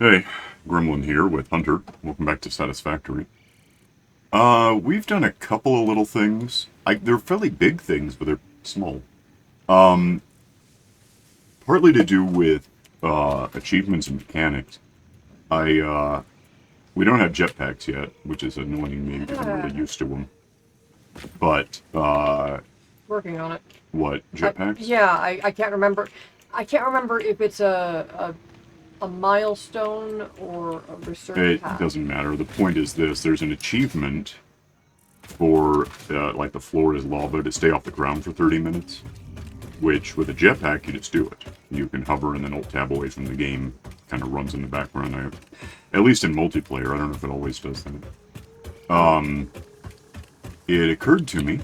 Hey, Gremlin here with Hunter. Welcome back to Satisfactory. We've done a couple of little things. They're fairly big things, but they're small. Um, Partly to do with achievements and mechanics. I We don't have jetpacks yet, which is annoying me because I'm really used to them. But Working on it. what jetpacks? Yeah, I can't remember. I can't remember if it's a milestone or a research It task. doesn't matter. The point is this: there's an achievement for like the floor is lava to stay off the ground for 30 minutes. Which with a jetpack you just do it. You can hover and then alt tab away from the game. Kind of runs in the background. At least in multiplayer, I don't know if it always does that. It occurred to me.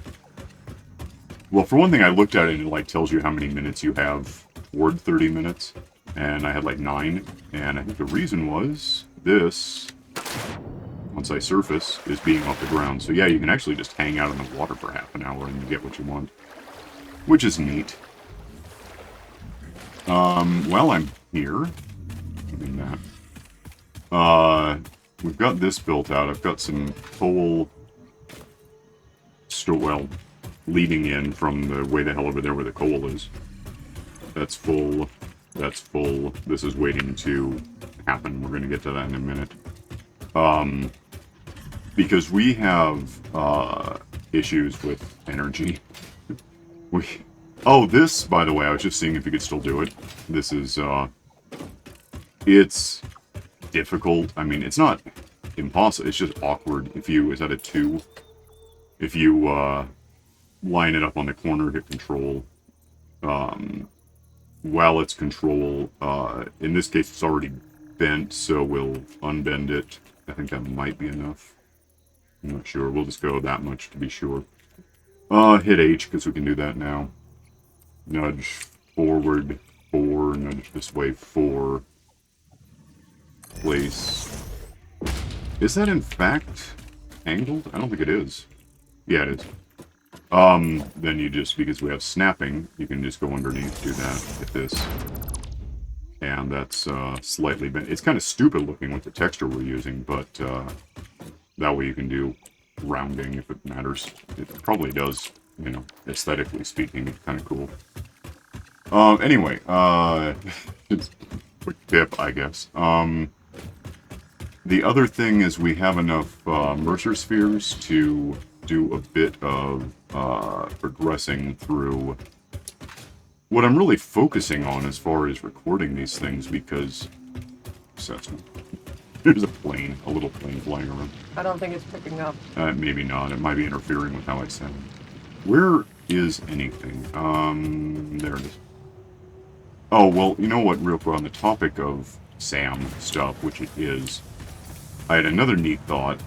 Well, for one thing, I looked at it and it like tells you how many minutes you have toward 30 minutes, and I had like 9. And I think the reason was this. Once I surface, is being off the ground. So yeah, you can actually just hang out in the water for half an hour and you get what you want, which is neat. While I'm here, doing that, we've got this built out. I've got some coal, well, leading in from the way the hell over there where the coal is. That's full. That's full. This is waiting to happen. We're going to get to that in a minute. Because we have issues with energy. We Oh, this, by the way, I was just seeing if you could still do it. This is, it's difficult. I mean, it's not impossible. It's just awkward. Is that a 2? If you, line it up on the corner, hit control, while it's control, in this case, it's already bent, so we'll unbend it. I think that might be enough. I'm not sure. We'll just go that much to be sure. Hit H, because we can do that now. Nudge forward 4, nudge this way 4. Place. Is that in fact angled? I don't think it is. Yeah, it is. Then you just, because we have snapping, you can just go underneath, do that, hit this. And that's slightly bent. It's kind of stupid looking with the texture we're using, but that way you can do rounding if it matters. It probably does, you know, aesthetically speaking, it's kind of cool. Anyway, it's quick tip, I guess. The other thing is we have enough Mercer spheres to do a bit of progressing through what I'm really focusing on as far as recording these things, because there's a plane, a little plane flying around. I don't think it's picking up. Maybe not. It might be interfering with how I sound. Where is anything? There it is. Oh, well, you know what, real quick, on the topic of SAM stuff, which it is, I had another neat thought.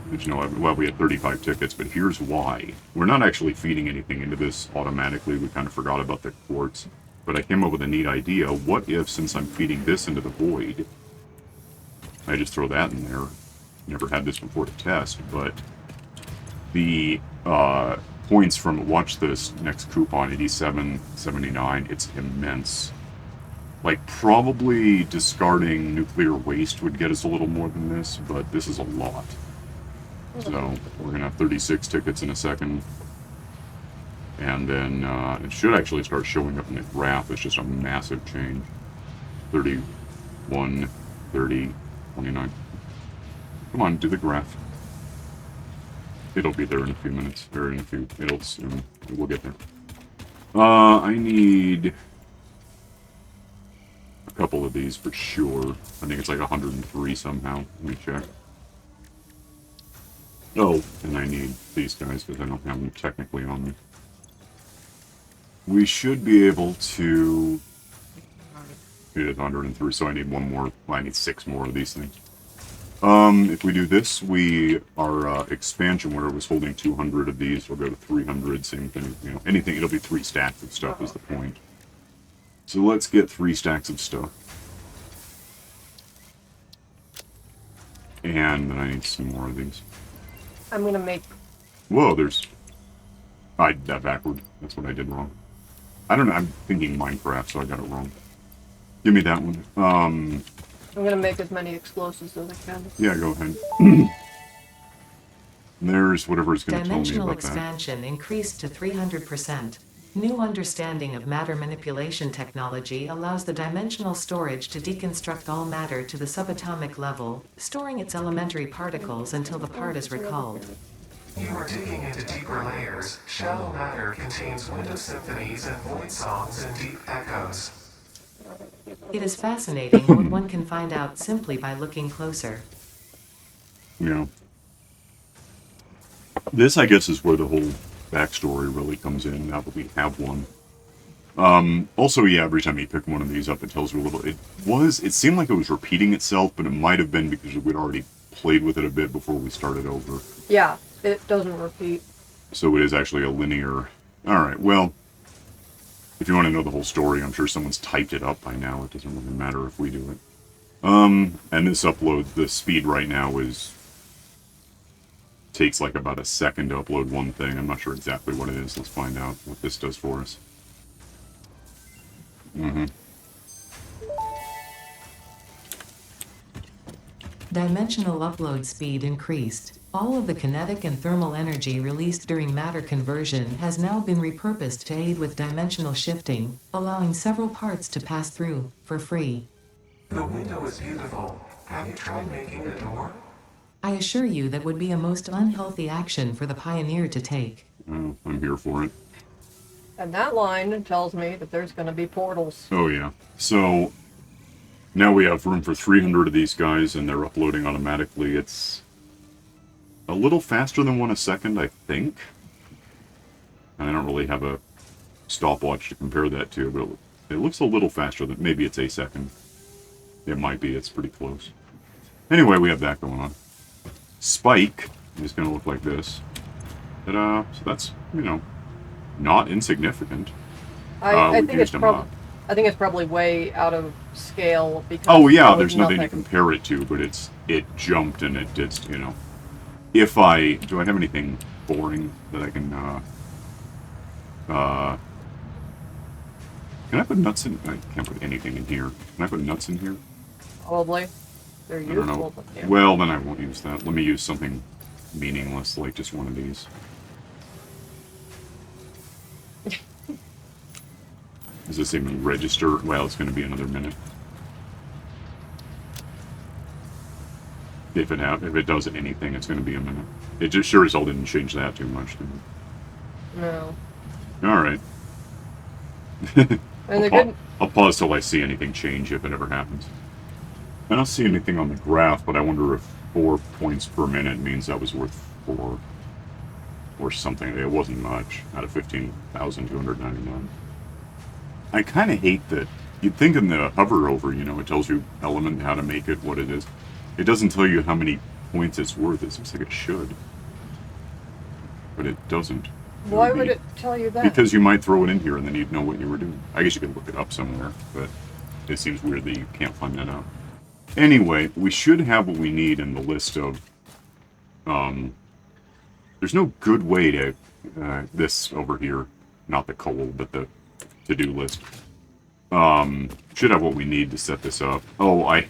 Which, you know, well, we had 35 tickets, but here's why. We're not actually feeding anything into this automatically. We kind of forgot about the quartz. But I came up with a neat idea. What if, since I'm feeding this into the void, I just throw that in there? Never had this before to test, but the points from, watch this next coupon, 87.79, it's immense. Like, probably discarding nuclear waste would get us a little more than this, but this is a lot. So, we're going to have 36 tickets in a second. And then, it should actually start showing up in the graph. It's just a massive change. 31, 30, 29. Come on, do the graph. It'll be there in a few minutes, or in a few, it'll soon, we'll get there. I need a couple of these for sure. I think it's like 103 somehow. Let me check. Oh, and I need these guys because I don't have them technically on me. We should be able to... It is 103, so I need one more. Well, I need 6 more of these things. If we do this, our expansion where it was holding 200 of these will go to 300, same thing, you know, anything, it'll be 3 stacks of stuff is the point. So let's get 3 stacks of stuff. And then I need some more of these. I'm gonna make. Whoa, I did that backward. That's what I did wrong. I don't know, I'm thinking Minecraft, so I got it wrong. Give me that one. I'm gonna make as many explosives as I can. Yeah, go ahead. There's whatever's going to tell me Dimensional about that. expansion increased to 300%. New understanding of matter manipulation technology allows the dimensional storage to deconstruct all matter to the subatomic level, storing its elementary particles until the part is recalled. You are digging into deeper layers. Shallow matter contains window symphonies and void songs and deep echoes. It is fascinating what one can find out simply by looking closer. Yeah. This, I guess, is where the whole backstory really comes in, now that we have one. Also, yeah, every time you pick one of these up, it tells you a little... It seemed like it was repeating itself, but it might have been because we'd already played with it a bit before we started over. Yeah, it doesn't repeat. So it is actually a linear... Alright, well, if you want to know the whole story, I'm sure someone's typed it up by now. It doesn't really matter if we do it. And this upload, the speed right now is... takes like about a second to upload one thing. I'm not sure exactly what it is. Let's find out what this does for us. Dimensional upload speed increased. All of the kinetic and thermal energy released during matter conversion has now been repurposed to aid with dimensional shifting, allowing several parts to pass through, for free. The window is beautiful. Have you tried making a door? I assure you that would be a most unhealthy action for the pioneer to take. I'm here for it. And that line tells me that there's gonna be portals. Oh yeah. So now we have room for 300 of these guys, and they're uploading automatically. It's a little faster than one a second, I think. And I don't really have a stopwatch to compare that to, but it looks a little faster than... Maybe it's a second. It might be. It's pretty close. Anyway, we have that going on. Spike is going to look like this. So that's, you know, not insignificant. I think it's used 'em up. I think it's probably way out of scale because Oh yeah, that was there's nothing to compare it to, but it jumped and it did, you know. If I... Do I have anything boring that I can, can I put nuts in? I can't put anything in here. Can I put nuts in here? Probably. They're I don't know. useful, but yeah. Well, then I won't use that. Let me use something meaningless, like just one of these. Does this even register? Well, it's going to be another minute. If it does anything, it's going to be a minute. It just sure as hell didn't change that too much, did it? No. Alright. And the good... I'll pause till I see anything change, if it ever happens. I don't see anything on the graph, but I wonder if 4 points per minute means that was worth 4. Or something. It wasn't much, out of 15,299. I kind of hate that. You'd think in the hover over, you know, it tells you element, how to make it, what it is. It doesn't tell you how many points it's worth. It seems like it should. But it doesn't. Why would it tell you that? Because you might throw it in here and then you'd know what you were doing. I guess you could look it up somewhere, but it seems weird that you can't find that out. Anyway, we should have what we need in the list of... there's no good way to... this over here. Not the coal, but the to-do list. Should have what we need to set this up. Oh, I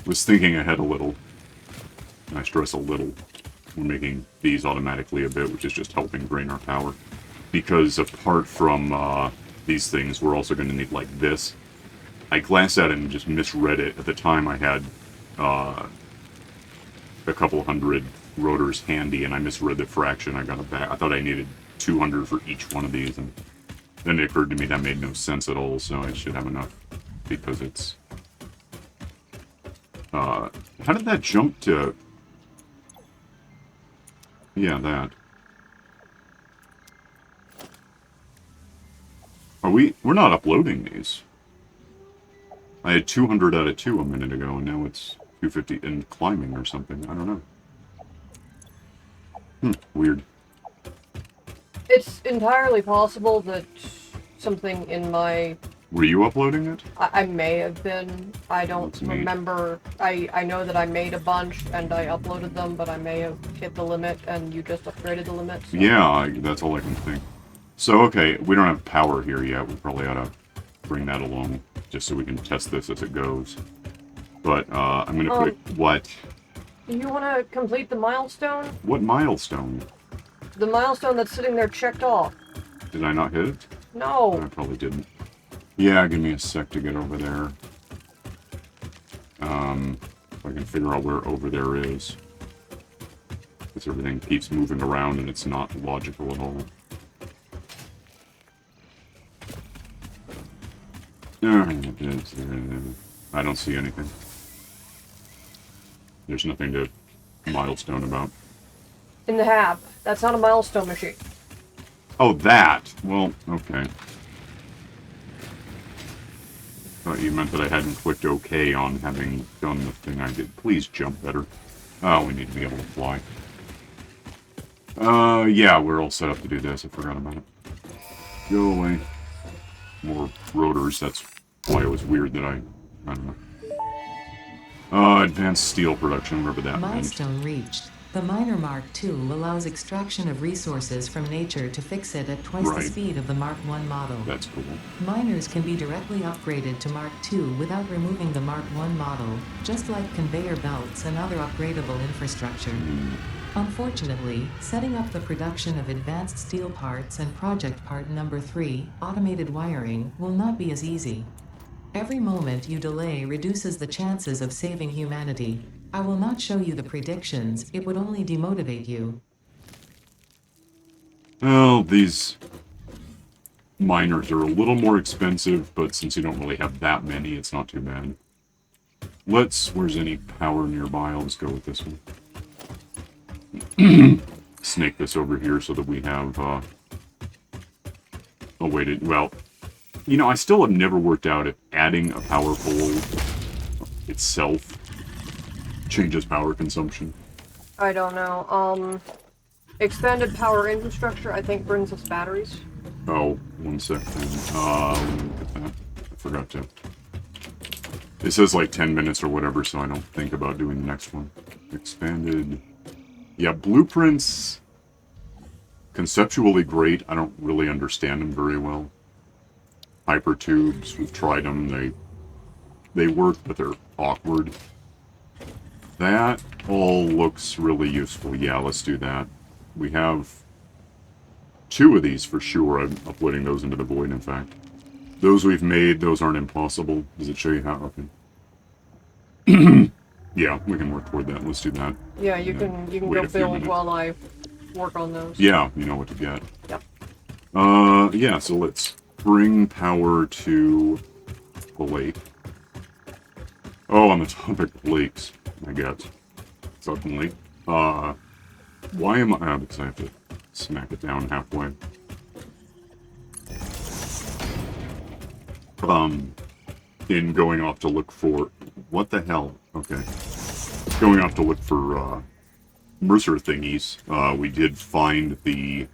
was thinking ahead a little. I stress a little. We're making these automatically a bit, which is just helping drain our power. Because apart from these things, we're also going to need like this. I glanced at it and just misread it. At the time I had a couple hundred rotors handy, and I misread the fraction. I got it back. I thought I needed 200 for each one of these, and then it occurred to me that made no sense at all, so I should have enough. Because it's... how did that jump to... Yeah, that. We're not uploading these. I had 200 out of 2 a minute ago, and now it's 250 and climbing or something. I don't know. Weird. It's entirely possible that something in my... Were you uploading it? I may have been. I don't That's neat. remember. I know that I made a bunch and I uploaded them, but I may have hit the limit and you just upgraded the limit. So. Yeah, that's all I can think. So, okay, we don't have power here yet. We probably ought to bring that along, just so we can test this as it goes. But, I'm gonna put what? Do you want to complete the milestone? What milestone? The milestone that's sitting there checked off. Did I not hit it? No. I probably didn't. Yeah, give me a sec to get over there. If I can figure out where over there is. Because everything keeps moving around and it's not logical at all. I don't see anything. There's nothing to milestone about. In the hab. That's not a milestone machine. Oh, that! Well, okay. Thought you meant that I hadn't clicked OK on having done the thing I did. Please jump better. Oh, we need to be able to fly. Yeah, we're all set up to do this. I forgot about it. Go away. More rotors, that's why it was weird that I don't know. Advanced steel production, wherever that meant. Milestone reached. The Miner Mark II allows extraction of resources from nature to fix it at twice the Right. speed of the Mark I model. That's cool. Miners can be directly upgraded to Mark II without removing the Mark I model, just like conveyor belts and other upgradable infrastructure. Unfortunately, setting up the production of advanced steel parts and project part number 3, automated wiring, will not be as easy. Every moment you delay reduces the chances of saving humanity. I will not show you the predictions, it would only demotivate you. Well, these miners are a little more expensive, but since you don't really have that many, it's not too bad. Where's any power nearby? I'll just go with this one. Snake this over here so that we have, oh wait, well, you know, I still have never worked out if adding a power pole itself changes power consumption. I don't know. Expanded power infrastructure, I think, brings us batteries. Oh, 1 second. Look at that. I forgot to. It says like 10 minutes or whatever, so I don't think about doing the next one. Expanded. Yeah, blueprints. Conceptually great. I don't really understand them very well. Hypertubes, we've tried them. They work, but they're awkward. That all looks really useful. Yeah, let's do that. We have 2 of these for sure. I'm uploading those into the void, in fact. Those we've made, those aren't impossible. Does it show you how? Okay. Yeah, we can work toward that. Let's do that. Yeah, you can wait go a few build minutes. while I work on those. Yeah, you know what to get. Yep. Yeah, so let's bring power to the lake. Oh, on the topic of lakes, I guess. Suddenly. Why am I... because I have to smack it down halfway. In going off to look for... What the hell? Okay. Going off to look for, Mercer thingies, we did find the,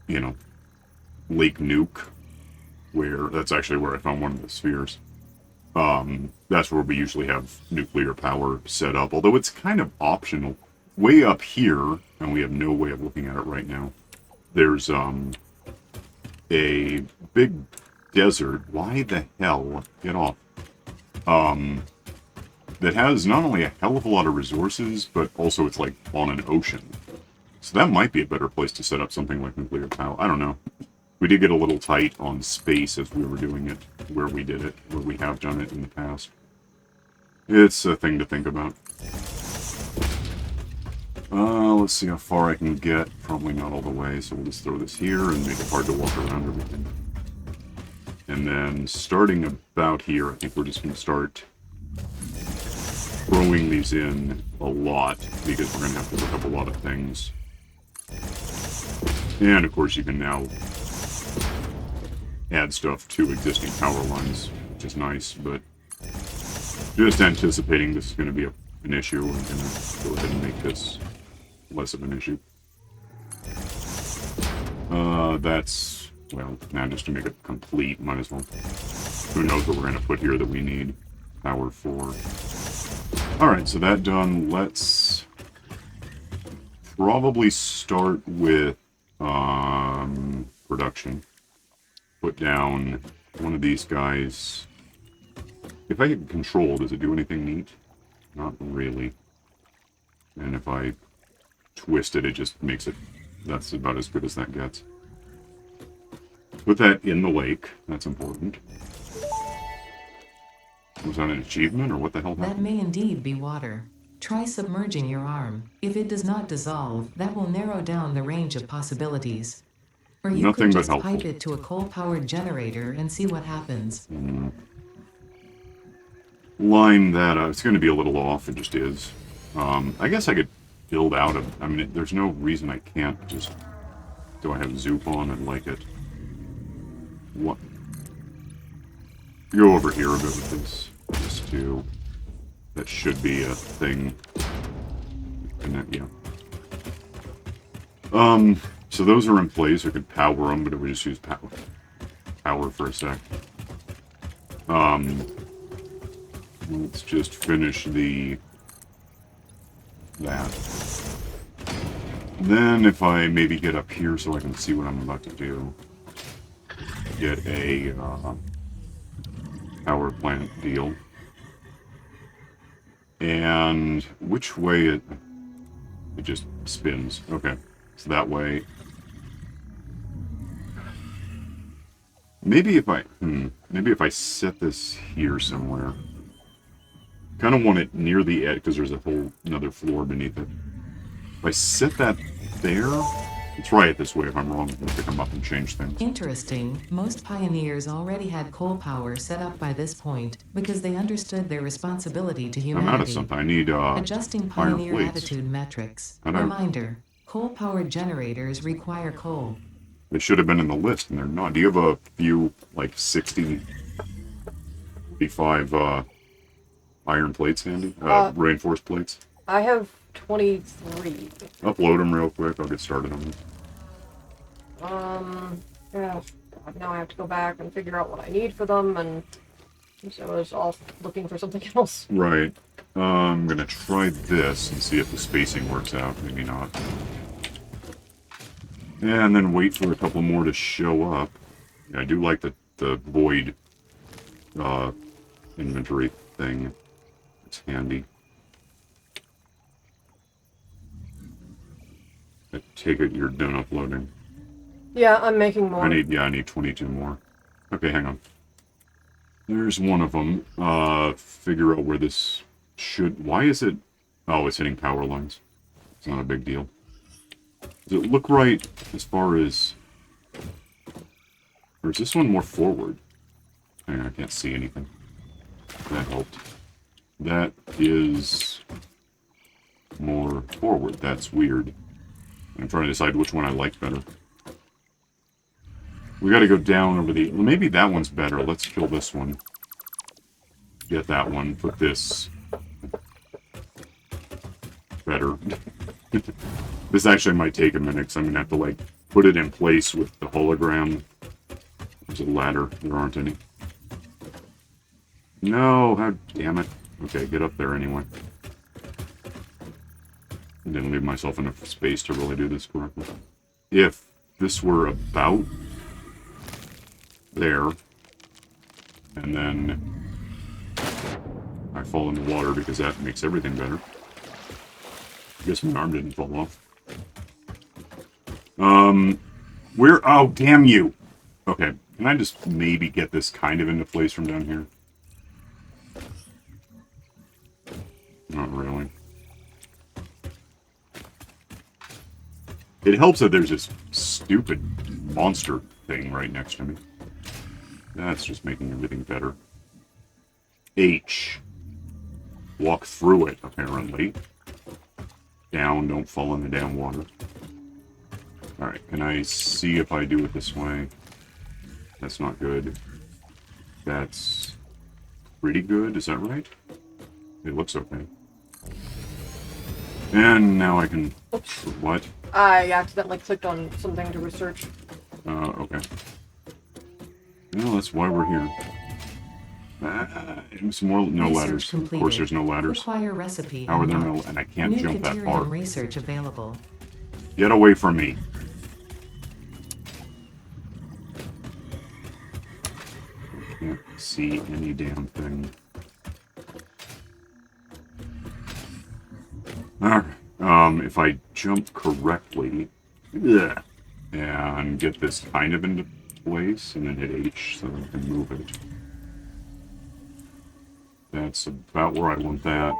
you know, Lake Nuke, that's actually where I found one of the spheres. That's where we usually have nuclear power set up, although it's kind of optional. Way up here, and we have no way of looking at it right now, there's, a big desert. Why the hell? Get off. That has not only a hell of a lot of resources, but also it's like on an ocean. So that might be a better place to set up something like nuclear power. I don't know. We did get a little tight on space as we were doing it, where we did it, where we have done it in the past. It's a thing to think about. Let's see how far I can get. Probably not all the way, so we'll just throw this here and make it hard to walk around everything. And then starting about here, I think we're just going to start throwing these in a lot, because we're going to have to look up a lot of things. And of course you can now add stuff to existing power lines, which is nice, but just anticipating this is going to be an issue, we're going to go ahead and make this less of an issue. That's, well, now just to make it complete, might as well. Who knows what we're going to put here that we need power for. Alright, so that done, let's probably start with production. Put down one of these guys If I hit control, does it do anything neat? Not really. And if I twist it, it just makes it... That's about as good as that gets. Put that in the lake. That's important. Was that an achievement, or what the hell That happened? may indeed be water. Try submerging your arm. If it does not dissolve, that will narrow down the range of possibilities. Or you Nothing could but just helpful. pipe it to a coal-powered generator and see what happens. Line that up. It's going to be a little off. It just is. I guess I could build out of... I mean, there's no reason I can't just... Do I have Zoop on? I'd like it. What? Go over here a bit with this. Just to... That should be a thing. And yeah. So those are in place. I could power them, but it would just use power for a sec. Let's just finish that. Then if I maybe get up here so I can see what I'm about to do, get a power plant deal. And which way it just spins. Okay, so that way. Maybe if I set this here somewhere. Kind of want it near the edge because there's a whole another floor beneath it. If I set that there, try it this way. If I'm wrong, we'll pick them up and change things. Interesting. Most pioneers already had coal power set up by this point because they understood their responsibility to humanity. I'm out of something. I need Adjusting iron pioneer plates. attitude metrics. I don't- Reminder: coal-powered generators require coal. They should have been in the list, and they're not. Do you have a few, like 65 iron plates handy? Reinforced plates? I have 23. Upload them real quick. I'll get started on them. Yeah, God, now I have to go back and figure out what I need for them, and so I was off looking for something else. Right. I'm gonna try this and see if the spacing works out. Maybe not. And then wait for a couple more to show up. Yeah, I do like the void inventory thing. It's handy. I take it you're done uploading. Yeah, I'm making more. I need 22 more. Okay, hang on. There's one of them. Figure out where this should... Why is it... Oh, it's hitting power lines. It's not a big deal. Does it look right as far as... Or is this one more forward? Hang on, I can't see anything. That helped. That is... more forward. That's weird. I'm trying to decide which one I like better. We gotta go down over the... Well, maybe that one's better. Let's kill this one. Get that one. Put this... better. This actually might take a minute, because I'm gonna have to, like, put it in place with the hologram. There's a ladder. There aren't any. No! How... Damn it. Okay, get up there anyway. I didn't leave myself enough space to really do this correctly. If this were about... there, and then I fall in the water because that makes everything better. I guess my arm didn't fall off. Where? Oh, damn you! Okay, can I just maybe get this kind of into place from down here? Not really. It helps that there's this stupid monster thing right next to me. That's just making everything better. H. Walk through it, apparently. Down, don't fall in the damn water. Alright, can I see if I do it this way? That's not good. That's pretty good, is that right? It looks okay. And now I can... Oops. What? I accidentally clicked on something to research. Okay. Well, that's why we're here. Some more... No Research ladders. completed. Of course, there's no ladders. Require recipe. How are there no... unlocked. And I can't New jump that Caterium far. research available. Get away from me. I can't see any damn thing. Alright. If I jump correctly, ugh, and get this kind of into place, and then hit H so I can move it. That's about where I want that.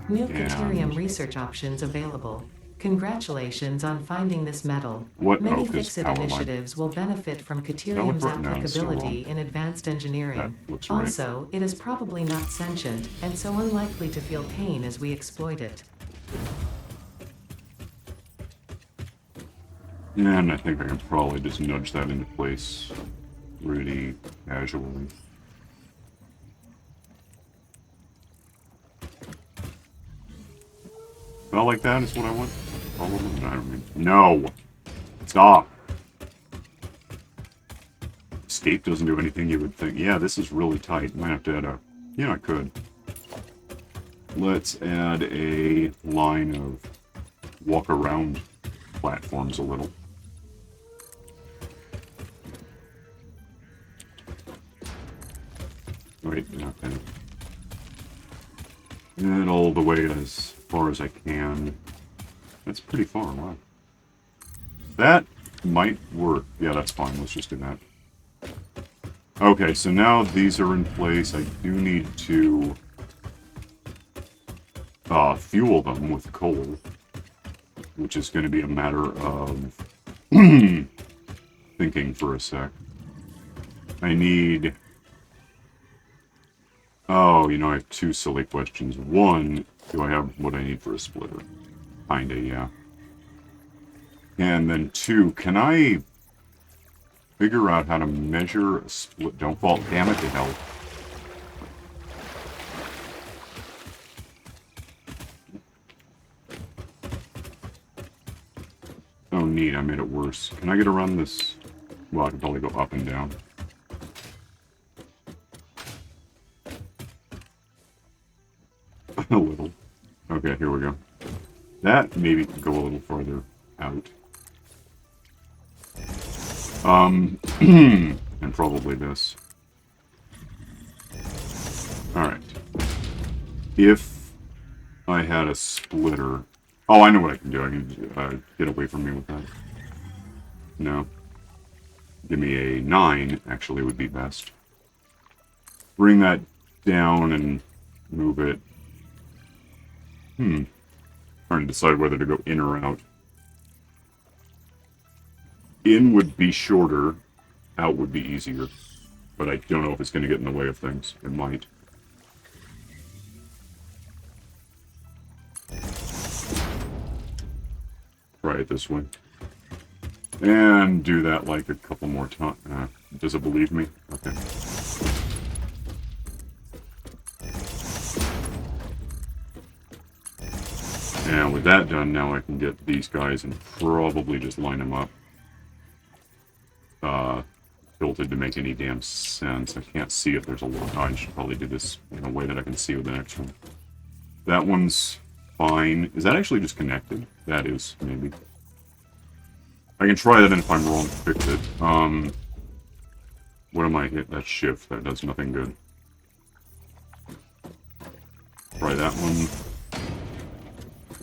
New And- Caterium research options available. Congratulations on finding this metal. What? Many Oh, 'cause Fix-It how am I? initiatives will benefit from look Caterium's right now, it's still applicability wrong. in advanced engineering. That looks right. Also, it is probably not sentient, and so unlikely to feel pain as we exploit it. And I think I can probably just nudge that into place pretty casually. About like that is what I want? Probably. I don't mean. No! Stop! Escape doesn't do anything you would think. Yeah, this is really tight. Might have to add a... Yeah, I could. Let's add a line of walk around platforms a little. Wait, okay. And all the way as far as I can. That's pretty far, wow. That might work. Yeah, that's fine. Let's just do that. Okay, so now these are in place. I do need to fuel them with coal, which is going to be a matter of thinking for a sec. I need... Oh, you know, I have two silly questions. One, do I have what I need for a splitter? Kinda, yeah. And then two, can I figure out how to measure a split? Don't fall, damn it, to hell. Oh, neat, I made it worse. Can I get around this? Well, I can probably go up and down. A little. Okay, here we go. That maybe could go a little farther out. And probably this. Alright. If I had a splitter... Oh, I know what I can do. I can get away from me with that. No. Give me a 9, actually, would be best. Bring that down and move it. Trying to decide whether to go in or out. In would be shorter, out would be easier. But I don't know if it's going to get in the way of things. It might. Try it this way. And do that like a couple more times. Does it believe me? Okay. And with that done, now I can get these guys and probably just line them up. Tilted to make any damn sense. I can't see if there's a lot. I should probably do this in a way that I can see with the next one. That one's fine. Is that actually just connected? That is, maybe. I can try that, and if I'm wrong, fix it. What am I hit? That shift. That does nothing good. Try that one.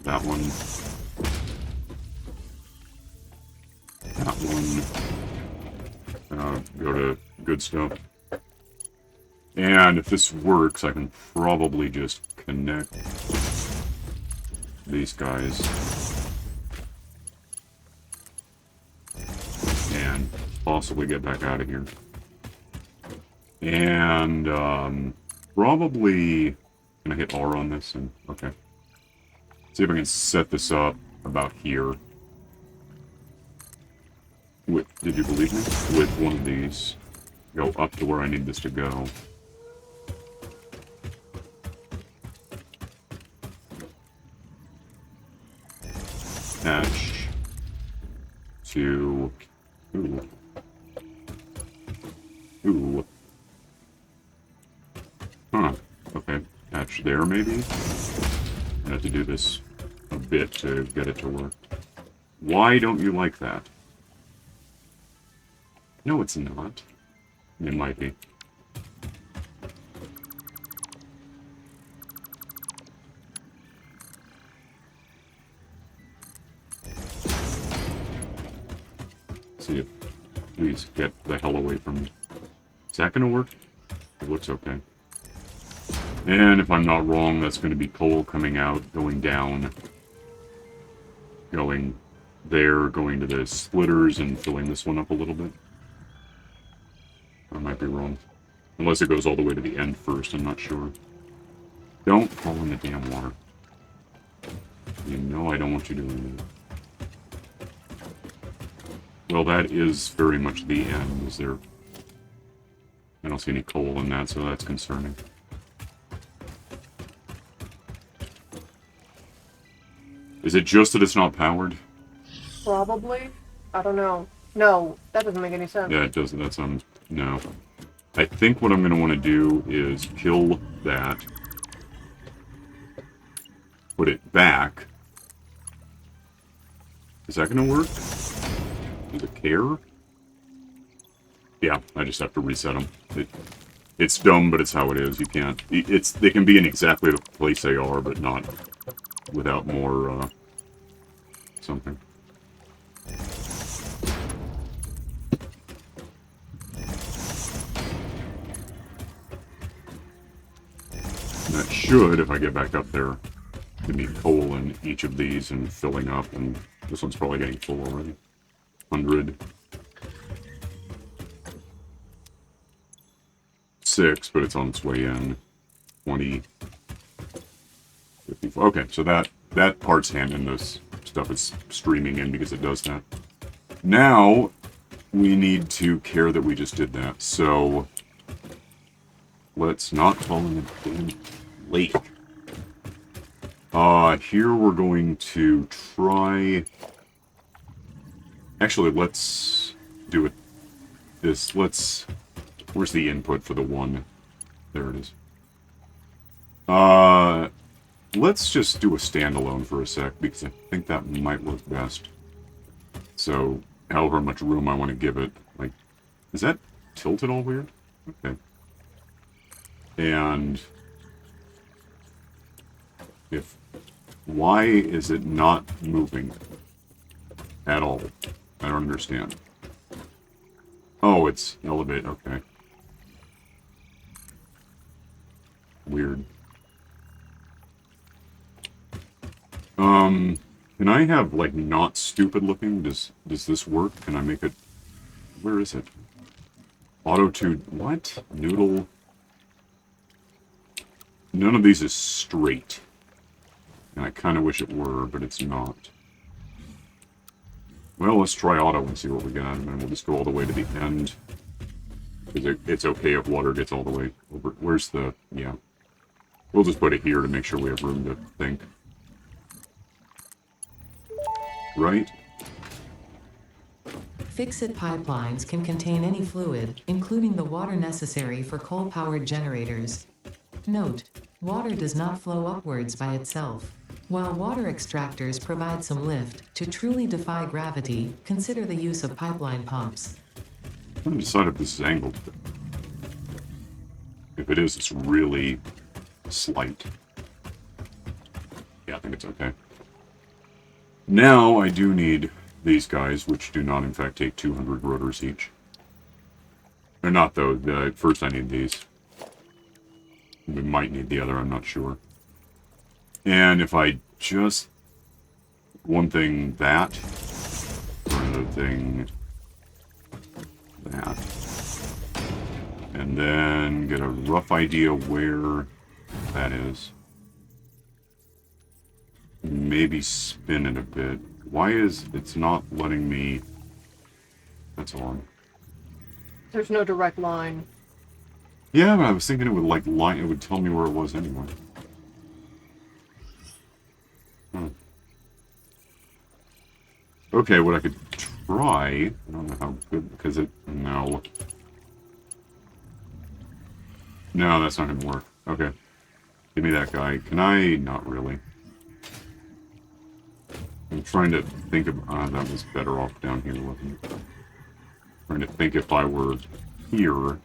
That one. That one. Go to good stuff. And if this works, I can probably just connect these guys. And possibly get back out of here. And probably... Can I hit R on this? And okay. See if I can set this up about here. Did you believe me? With one of these. Go up to where I need this to go. Attach to... Ooh. Ooh. Huh. Okay. Attach there, maybe? I have to do this a bit to get it to work. Why don't you like that? No, it's not. It might be. please get the hell away from me. Is that going to work? It looks okay. And if I'm not wrong, that's going to be coal coming out, going down, going there, going to the splitters and filling this one up a little bit. I might be wrong. Unless it goes all the way to the end first, I'm not sure. Don't fall in the damn water. You know I don't want you doing that. Well, that is very much the end. Is there... I don't see any coal in that, so that's concerning. Is it just that it's not powered? Probably. I don't know. No, that doesn't make any sense. Yeah, it doesn't. That's no. I think what I'm going to want to do is kill that. Put it back. Is that going to work? Does it care? Yeah, I just have to reset them. It's dumb, but it's how it is. You can't... They can be in exactly the place they are, but not without more, something. That should, if I get back up there, give me coal in each of these and filling up, and this one's probably getting full already. 100. 6, but it's on its way in. 20. 54. Okay, so that part's handing this stuff is streaming in because it does that. Now, we need to care that we just did that, so let's not fall in the damn lake. Here we're going to try... Actually, let's do it this. Where's the input for the one? There it is. Let's just do a standalone for a sec, because I think that might work best. So, however much room I want to give it. Like, is that tilted all weird? Okay. And... Why is it not moving? At all? I don't understand. Oh, it's elevated. Okay. Weird. Can I have, like, not stupid looking? Does this work? Can I make it... Where is it? Auto to... What? Noodle... None of these is straight. And I kind of wish it were, but it's not. Well, let's try auto and see what we got, and then we'll just go all the way to the end. Because it's okay if water gets all the way over. Where's the... Yeah. We'll just put it here to make sure we have room to think. Right? Fix-it pipelines can contain any fluid, including the water necessary for coal-powered generators. Note, water does not flow upwards by itself. While water extractors provide some lift, to truly defy gravity, consider the use of pipeline pumps. I'm trying to decide if this is angled. If it is, it's really slight. Yeah, I think it's okay. Now, I do need these guys, which do not, in fact, take 200 rotors each. They're not, though. First, I need these. We might need the other, I'm not sure. And if I just... One thing, that. Another thing... That. And then get a rough idea where that is. Maybe spin it a bit. Why is it's not letting me... That's odd. There's no direct line. Yeah, but I was thinking it would like line. It would tell me where it was anyway. Okay, what I could try... I don't know how good... Because it... No. No, that's not going to work. Okay. Give me that guy. Can I... Not really. I'm trying to think of... that was better off down here, wasn't it? Trying to think if I were here...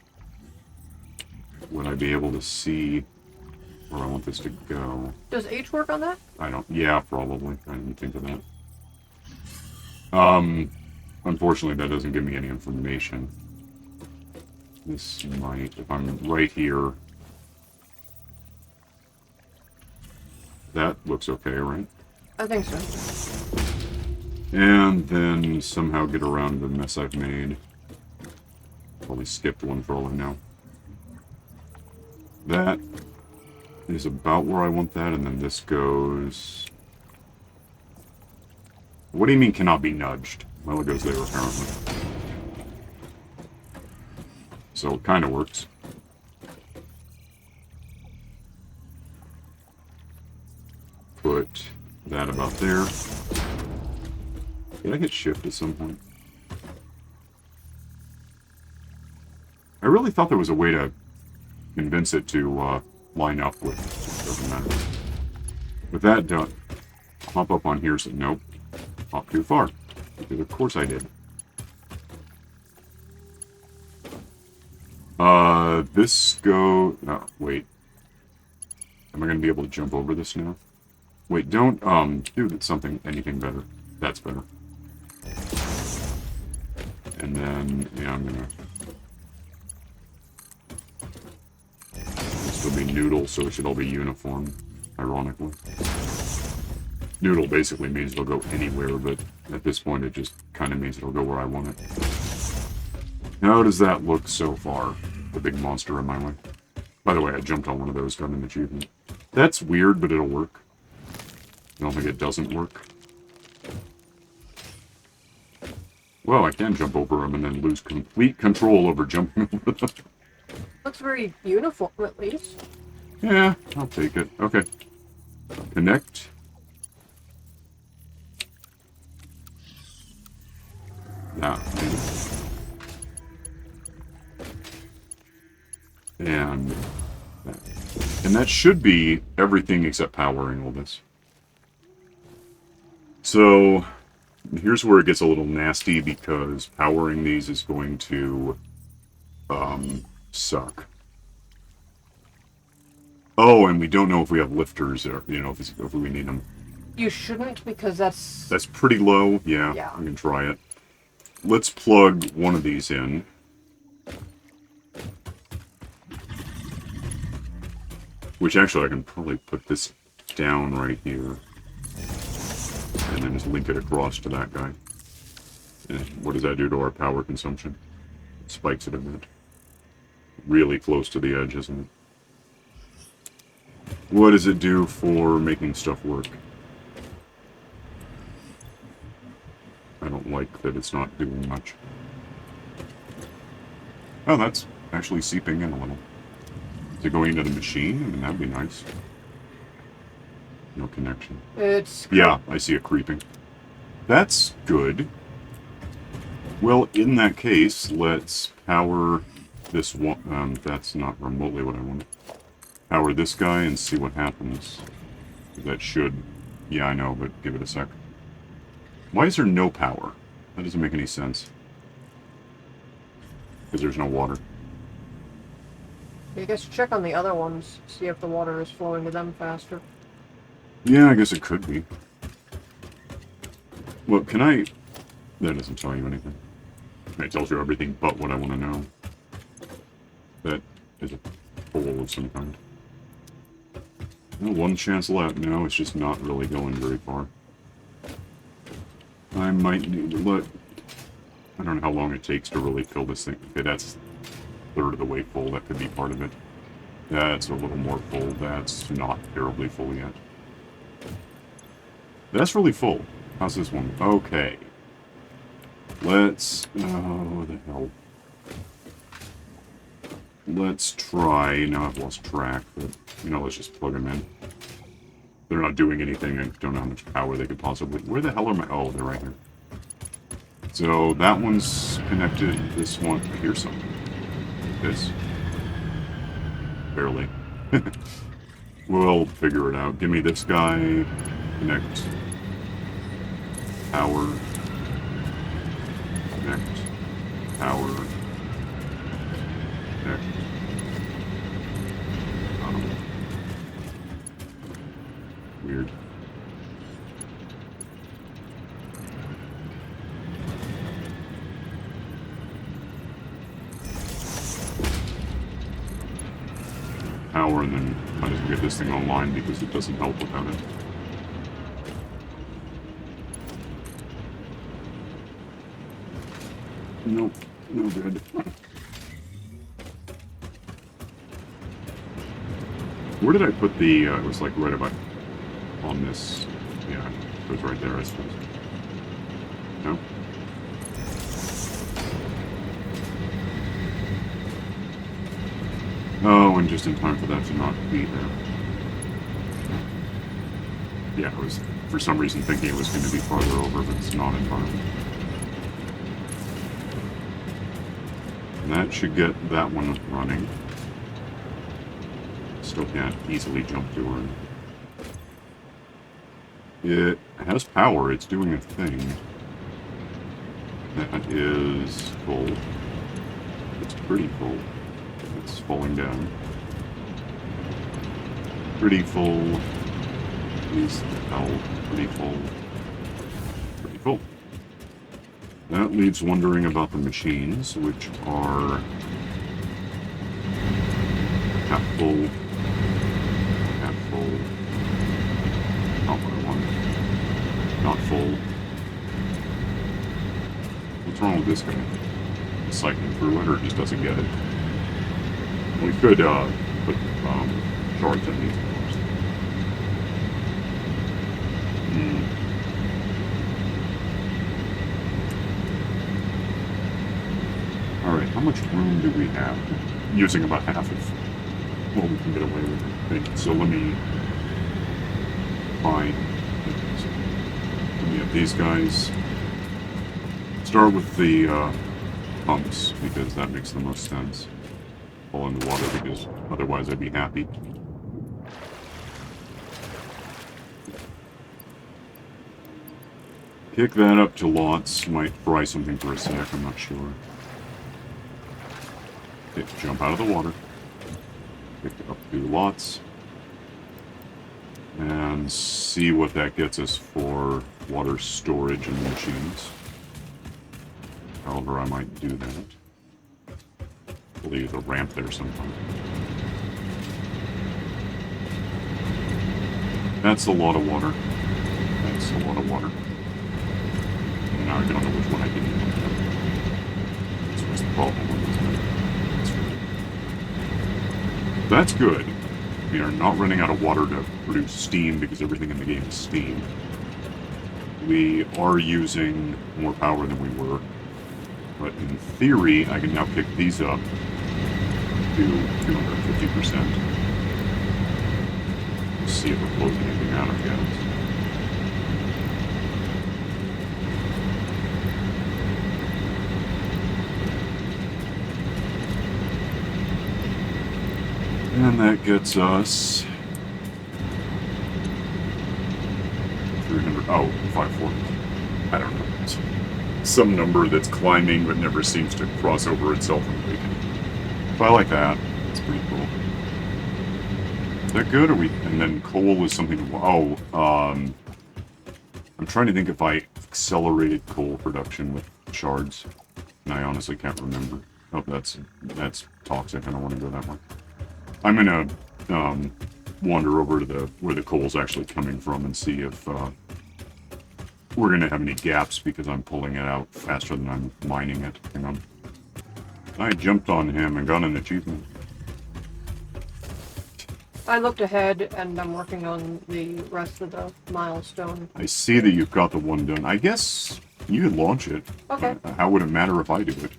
Would I be able to see where I want this to go? Does H work on that? I don't... Yeah, probably. I didn't think of that. Unfortunately, that doesn't give me any information. This might, if I'm right here. That looks okay, right? I think so. And then somehow get around the mess I've made. Probably skipped one for all I know. That is about where I want that, and then this goes... What do you mean cannot be nudged? Well, it goes there, apparently. So it kind of works. Put that about there. Did I hit shift at some point? I really thought there was a way to convince it to line up with. Doesn't matter. With that done, hop up on here. So nope, hop too far. Because of course I did. This go. No, wait. Am I gonna be able to jump over this now? Wait, don't do something anything better. That's better. And then yeah, I'm gonna. This will be noodle, so it should all be uniform, ironically. Noodle basically means it'll go anywhere, but at this point it just kind of means it'll go where I want it. How does that look so far? The big monster in my way. By the way, I jumped on one of those, got an achievement. That's weird, but it'll work. I don't think it doesn't work. Well, I can jump over them and then lose complete control over jumping over them. Looks very uniform, at least. Yeah, I'll take it. Okay. Connect. Nah, maybe. And that. And that should be everything except powering all this. So, here's where it gets a little nasty because powering these is going to suck. Oh, and we don't know if we have lifters or, you know, if we need them. You shouldn't, because that's... That's pretty low. Yeah, Yeah. I can try it. Let's plug one of these in. Which actually I can probably put this down right here. And then just link it across to that guy. And what does that do to our power consumption? It spikes it a bit. Really close to the edge, isn't it? What does it do for making stuff work? I don't like that it's not doing much. Oh, that's actually seeping in a little. Is it going into the machine? I mean, that'd be nice. No connection. It's... Yeah, I see it creeping. That's good. Well, in that case, let's power this one. That's not remotely what I wanted. Power this guy and see what happens. That should... Yeah, I know, but give it a sec. Why is there no power? That doesn't make any sense. Because there's no water. I guess check on the other ones, see if the water is flowing to them faster. Yeah, I guess it could be. Well, can I... That doesn't tell you anything. It tells you everything but what I want to know. That is a hole of some kind. No, one chance left. No, it's just not really going very far. I might need to let... I don't know how long it takes to really fill this thing. Okay, that's a third of the way full. That could be part of it. That's a little more full. That's not terribly full yet. That's really full. How's this one? Okay. Let's... Oh, the hell. Let's try... Now I've lost track, but, you know, let's just plug them in. They're not doing anything. I don't know how much power they could possibly... Where the hell are my... Oh, they're right here. So, that one's connected. This one... Here's something. This. Barely. We'll figure it out. Give me this guy. Connect. Power. Connect. Power. Connect. Weird. power, and then might as well get this thing online because it doesn't help without it. Nope, no good. Where did I put the, it was like right about on this, yeah, it was right there, I suppose. No? Oh, and just in time for that to not be there. Yeah, I was, for some reason, thinking it was going to be farther over, but it's not in time. And that should get that one running. Still can't easily jump to her. It has power, it's doing a thing. That is full. It's pretty full. It's falling down. Pretty full. Please, pretty full. Pretty full. That leaves wondering about the machines, which are half full. Half full. Not what I wanted. Not full. What's wrong with this guy? Cycling through it, or just doesn't get it? We could put shards in these, of course. Alright, how much room do we have? Using about half of what we can get away with, I think. So let me find. Let me have these guys. Start with the pumps, because that makes the most sense. Fall in the water, because otherwise I'd be happy. Kick that up to lots. Might fry something for a sec, I'm not sure. Okay, jump out of the water. Kick it up to lots. And see what that gets us for water storage in the machines. However, I might do that. We'll leave a ramp there sometime. That's a lot of water. That's a lot of water. And now I don't know which one I didn't want to do. That's what's the problem with this. That's good. We are not running out of water to produce steam because everything in the game is steam. We are using more power than we were. But in theory, I can now pick these up to 250%. See if it blows anything out of gas. And that gets us 300. Oh, 540. I don't know. Some number that's climbing but never seems to cross over itself in the beginning. So I like that. It's pretty cool. Is that good? Or we? And then coal is something. Oh, I'm trying to think if I accelerated coal production with shards, and I honestly can't remember. Oh, that's toxic. I don't want to go that way. I'm gonna wander over to where the coal's actually coming from and see if we're gonna have any gaps because I'm pulling it out faster than I'm mining it. Hang on. I jumped on him and got an achievement. I looked ahead and I'm working on the rest of the milestone. I see that you've got the one done. I guess you could launch it. Okay. How would it matter if I do it?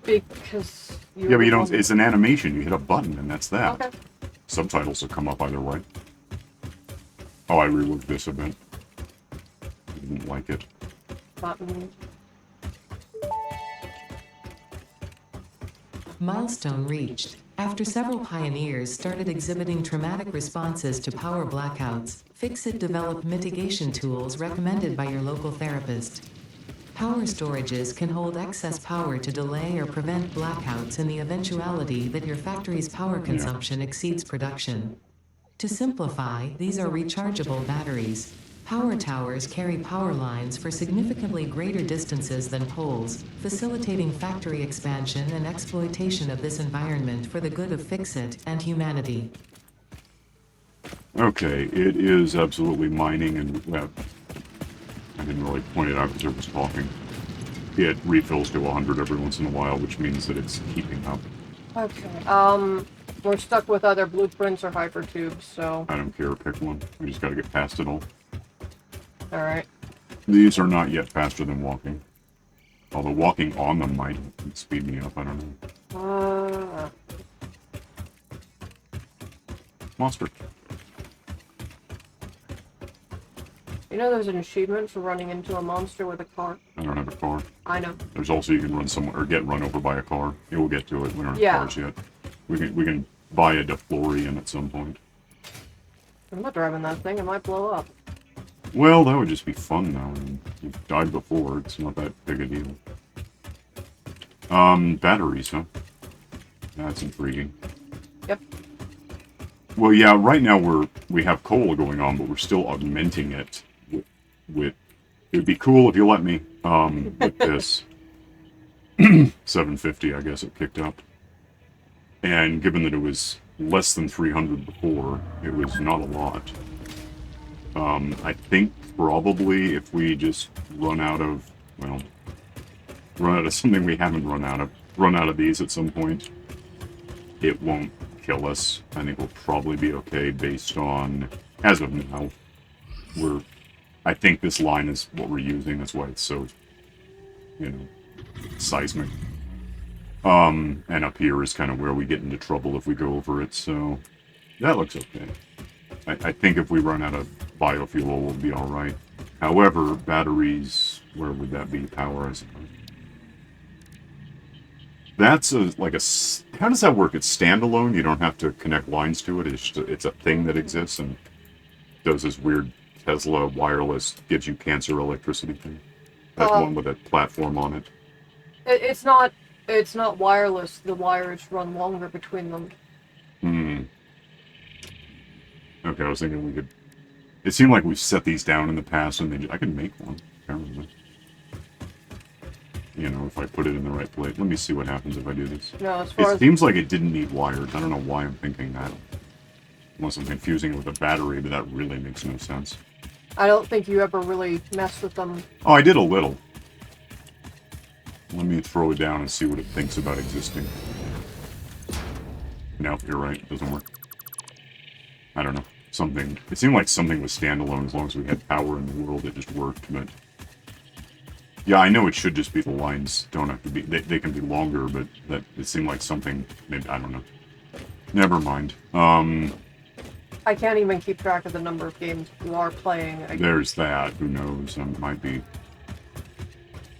Because you. Yeah, but you don't. It's an animation. You hit a button and that's that. Okay. Subtitles will come up either way. Oh, I reworked this a bit. I didn't like it. Button. Milestone reached. After several pioneers started exhibiting traumatic responses to power blackouts, Fix-It developed mitigation tools recommended by your local therapist. Power storages can hold excess power to delay or prevent blackouts in the eventuality that your factory's power consumption exceeds production. To simplify, these are rechargeable batteries. Power towers carry power lines for significantly greater distances than poles, facilitating factory expansion and exploitation of this environment for the good of Fixit and humanity. Okay, it is absolutely mining, and I didn't really point it out because it was talking. It refills to 100 every once in a while, which means that it's keeping up. Okay. We're stuck with either blueprints or hypertubes, so. I don't care, pick one. We just gotta get past it all. Alright. These are not yet faster than walking. Although walking on them might speed me up, I don't know. Monster. You know there's an achievement for running into a monster with a car? I don't have a car. I know. There's also you can run somewhere or get run over by a car. Yeah, we'll get to it. We don't have Yeah. cars yet. We can buy a DeLorean at some point. I'm not driving that thing, it might blow up. Well, that would just be fun now. I mean, you've died before, it's not that big a deal. Batteries, huh? That's intriguing. Yep. Well, yeah, right now we have coal going on, but we're still augmenting it with it would be cool if you let me, with this 750, I guess it kicked up. And given that it was less than 300 before, it was not a lot. I think probably if we just run out of something we haven't run out of these at some point, it won't kill us. I think we'll probably be okay based on, as of now, I think this line is what we're using, that's why it's so, seismic. And up here is kind of where we get into trouble if we go over it, so that looks okay. I think if we run out of biofuel, we'll be alright. However, batteries, where would that be? Power, I suppose. That's how does that work? It's standalone? You don't have to connect lines to it? It's a thing that exists and does this weird Tesla wireless, gives you cancer electricity thing? That one with a platform on it? It's not wireless, the wires run longer between them. Okay, I was thinking it seemed like we've set these down in the past and I can make one, apparently. If I put it in the right place. Let me see what happens if I do this. No, as far It as... seems like it didn't need wires. I don't know why I'm thinking that. Unless I'm confusing it with a battery, but that really makes no sense. I don't think you ever really messed with them. Oh, I did a little. Let me throw it down and see what it thinks about existing. No, you're right. It doesn't work. I don't know. It seemed like something was standalone as long as we had power in the world, it just worked, but... Yeah, I know it should just be the lines don't have to be... They can be longer, but it seemed like something... Maybe, I don't know. Never mind. I can't even keep track of the number of games you are playing. There's that. Who knows? It might be...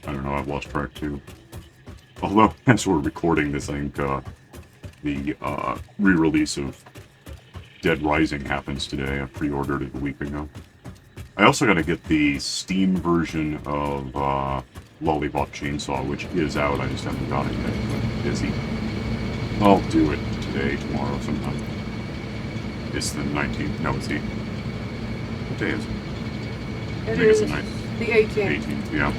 I don't know, I've lost track too. Although, as we're recording this, I think the re-release of Dead Rising happens today. I pre-ordered it a week ago. I also gotta get the Steam version of Lollipop Chainsaw, which is out. I just haven't got it yet. I'm busy. I'll do it today, tomorrow, sometime. It's the 19th. No, it's the... What day is it? I think it's the 9th. The 18th. 18th, yeah.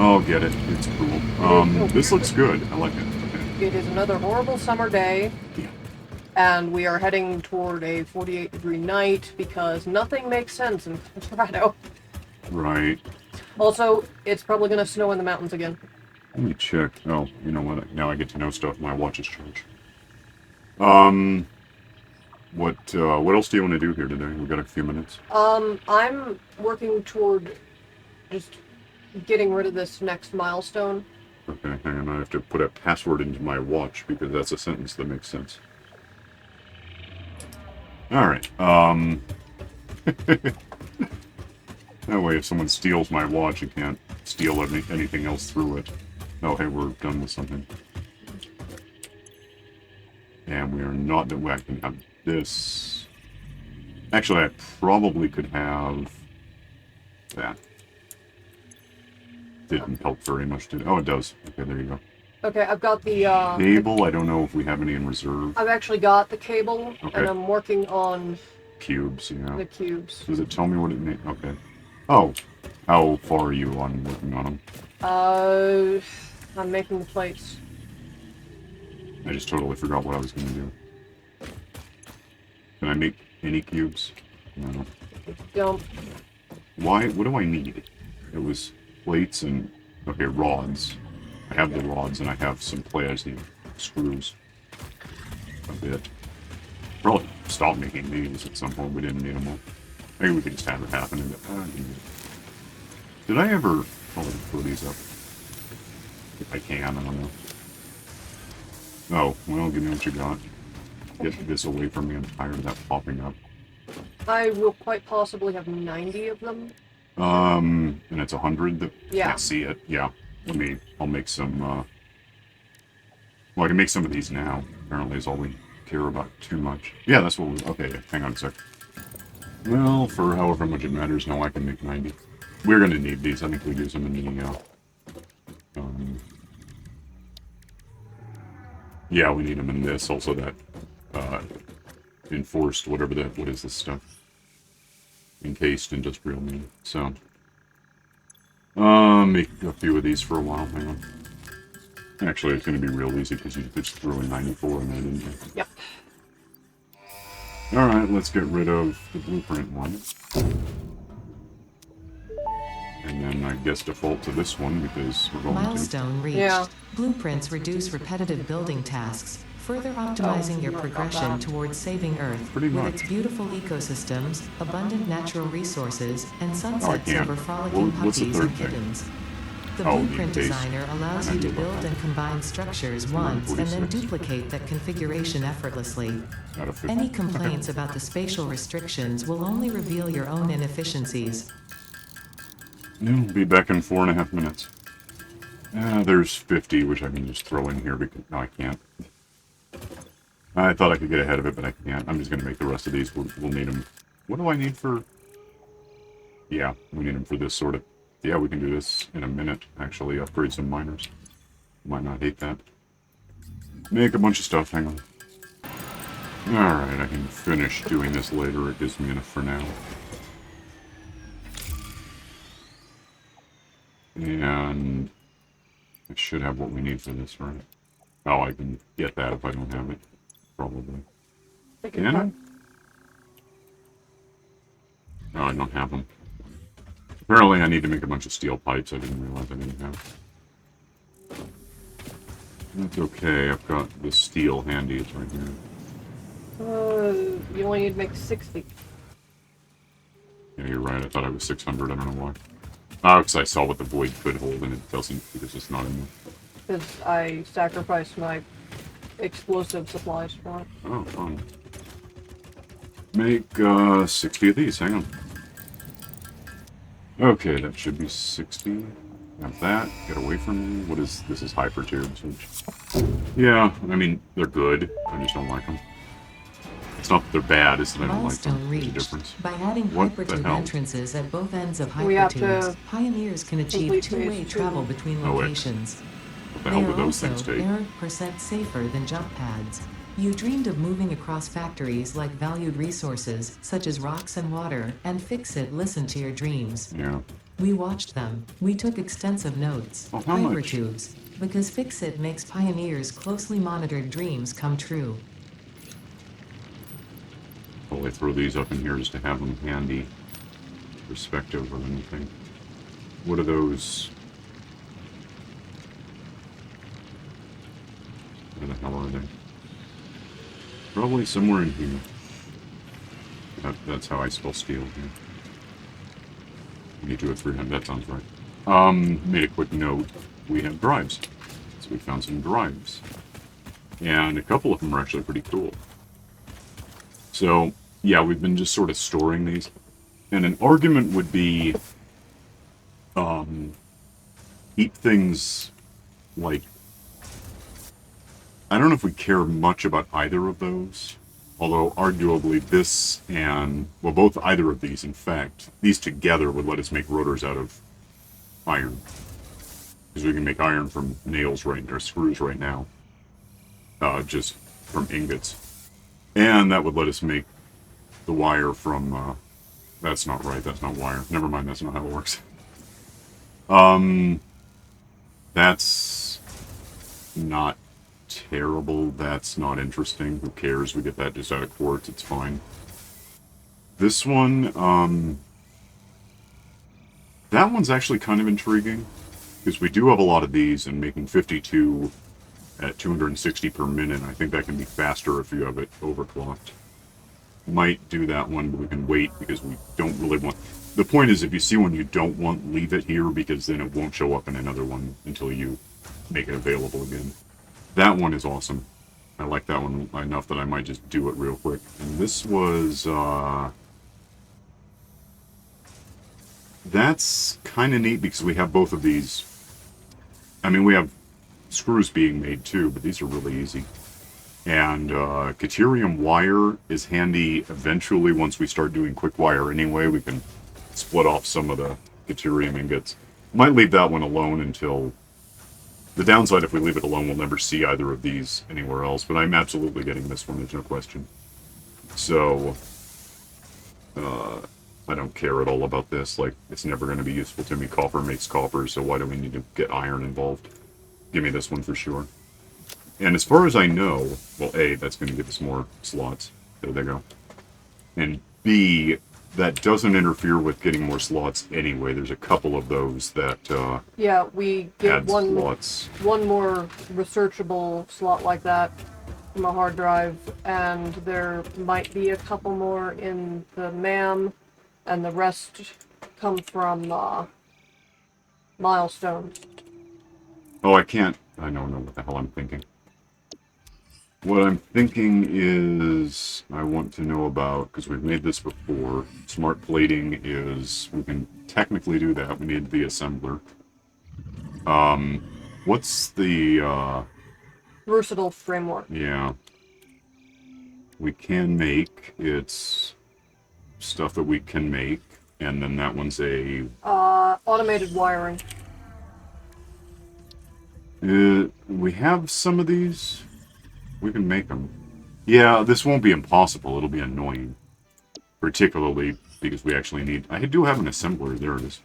I'll get it. It's cool. This looks good. I like it. Okay. It is another horrible summer day. Yeah. And we are heading toward a 48-degree night because nothing makes sense in Colorado. Right. Also, it's probably going to snow in the mountains again. Let me check. Oh, you know what? Now I get to know stuff. My watch is charged. What else do you want to do here today? We've got a few minutes. I'm working toward just getting rid of this next milestone. Okay, hang on. I have to put a password into my watch because that's a sentence that makes sense. Alright, that way if someone steals my watch, you can't steal anything else through it. Oh, hey, we're done with something. And we are not done. I can have this. Actually, I probably could have that. Didn't help very much, did it? Oh, it does. Okay, there you go. Okay, I've got the, Cable, I don't know if we have any in reserve. I've actually got the cable, Okay. and I'm working on cubes, yeah. The cubes. Does it tell me what it made? Okay. Oh, how far are you on working on them? I'm making the plates. I just totally forgot what I was going to do. Can I make any cubes? No. Don't. Why? What do I need? It was plates and, okay, rods. I have the rods and I have some players, the screws. A bit. Probably stop making these at some point. We didn't need them all. Maybe we could just have it happen. Did I ever probably throw these up? If I can, I don't know. Oh, well, give me what you got. Get this away from me. I'm tired of that popping up. I will quite possibly have 90 of them. And it's 100 that Yeah. can't see it. Yeah. I'll make some, well, I can make some of these now. Apparently is all we care about too much. Yeah, that's what we, okay, hang on a sec. Well, for however much it matters, now I can make 90. We're gonna need these. I think we use them in the, yeah, we need them in this. Also that, enforced, whatever that, what is this stuff? Encased industrial meat. So, make a few of these for a while. Hang on. Actually, it's going to be real easy because you just threw in 94 in there, didn't you? Yep. Alright, let's get rid of the blueprint one. And then I guess default to this one because we're going Milestone reached. Yeah. Blueprints reduce repetitive building tasks, further optimizing your progression towards saving Earth Pretty with much. its beautiful ecosystems, abundant natural resources, and sunsets can't. over frolicking What's the puppies third and thing? kittens. The Oh, blueprint the base. designer allows I you to knew about build that. and combine structures once and then 46. duplicate that configuration effortlessly. Out of 50. Any complaints about the spatial restrictions will only reveal your own inefficiencies. We'll be back in 4.5 minutes. There's 50, which I can just throw in here because, no, I can't. I thought I could get ahead of it, but I can't. I'm just going to make the rest of these. We'll need them. What do I need for... Yeah, we need them for this sort of... Yeah, we can do this in a minute, actually. Upgrade some miners. Might not hate that. Make a bunch of stuff, hang on. Alright, I can finish doing this later. It gives me enough for now. And... I should have what we need for this, right? Oh, I can get that if I don't have it. Probably. Can I? No, I don't have them. Apparently I need to make a bunch of steel pipes. I didn't realize I didn't have. That's okay. I've got the steel handy. It's right here. You only need to make 60. Yeah, you're right. I thought I was 600. I don't know why. Oh, because I saw what the void could hold, and it doesn't because it's not in there. Because I sacrificed my explosive supplies for it. Oh, fun. Make 60 of these. Hang on. Okay, that should be 60. Have that. Get away from me. What is this? Is hyper tubes, which... Yeah, I mean, they're good. I just don't like them. It's not that they're bad, it's that I don't like them. Milestone There's a reached. difference. By adding What the hypertube hell? entrances at both ends of We have hypertubes, to pioneers can achieve complete two-way phase two. travel between Oh, wait. locations. What the They hell are do those things also take? error% safer than jump pads. You dreamed of moving across factories like valued resources, such as rocks and water, and Fix-It listened to your dreams. Yeah. We watched them. We took extensive notes. Oh, how much? Hypertubes. Because Fix-It makes pioneers' closely monitored dreams come true. Well, I throw these up in here just to have them handy. Perspective or anything. What are those? Where the hell are they? Probably somewhere in here. That's how I spell steel here. We need to a 300. That sounds right. Made a quick note. We have drives. So we found some drives. And a couple of them are actually pretty cool. So, yeah, we've been just sort of storing these. And an argument would be, keep things, like, I don't know if we care much about either of those. Although, arguably, this and, well, both either of these, in fact, these together would let us make rotors out of iron. Because we can make iron from nails right, or screws right now. Just from ingots. And that would let us make the wire from, that's not right, that's not wire. Never mind, that's not how it works. That's not terrible, that's not interesting. Who cares? We get that just out of quartz, it's fine. This one, that one's actually kind of intriguing, because we do have a lot of these, and making 52 at 260 per minute, I think that can be faster if you have it overclocked. Might do that one, but we can wait, because we don't really want... The point is, if you see one you don't want, leave it here, because then it won't show up in another one until you make it available again. That one is awesome. I like that one enough that I might just do it real quick. And this was, that's kind of neat because we have both of these. I mean, we have screws being made too, but these are really easy. And Caterium wire is handy eventually once we start doing quick wire anyway. We can split off some of the Caterium ingots. Might leave that one alone until... The downside, if we leave it alone, we'll never see either of these anywhere else. But I'm absolutely getting this one, there's no question. So... I don't care at all about this. Like, it's never going to be useful to me. Copper makes copper, so why do we need to get iron involved? Give me this one for sure. And as far as I know, well, A, that's going to give us more slots. There they go. And B, that doesn't interfere with getting more slots anyway. There's a couple of those that Yeah, we get add slots. one more researchable slot like that from a hard drive, and there might be a couple more in the MAM, and the rest come from Milestone. Oh, I can't. I don't know what the hell I'm thinking. What I'm thinking is I want to know about, because we've made this before, smart plating is, we can technically do that. We need the assembler. What's the, Versatile framework. yeah. We can make, it's stuff that we can make, and then that one's a... Automated wiring. We have some of these. We can make them. Yeah, this won't be impossible. It'll be annoying. Particularly because we actually need... I do have an assembler. There it is.